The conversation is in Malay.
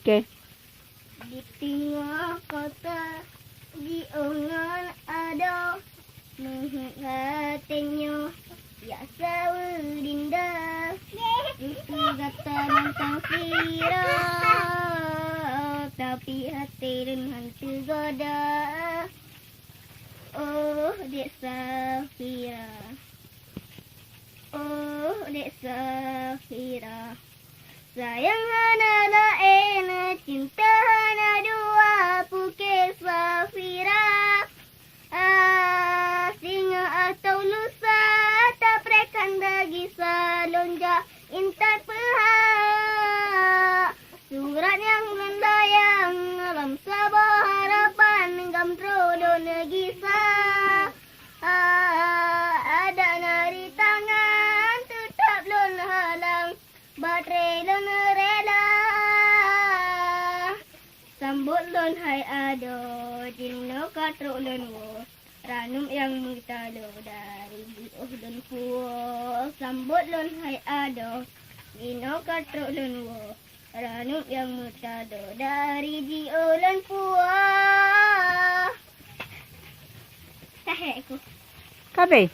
Okay. Di tengah kota diungan ada menghatinya biasa berinda itu kata tentang sira tapi hati dan hantu goda. Oh dek Safira, oh dek Safira, sayang hana lain, cinta hana dua, puke Safira. Singa atau lusa, taprekan dagi salonja, intan pehak. Surat yang melayang, alam sabah harapan, gamtro do negisa. Ada nari tangan, tetap lon halang, baterai lon rela. Sambut lon hai ado, jinno katro lon wo, ranum yang mutalo dari oh lon puo. Sambut lon hai ado, jinno katro lon wo, ranum yang mutalo dari jio lon puo. Tahe aku. Kape.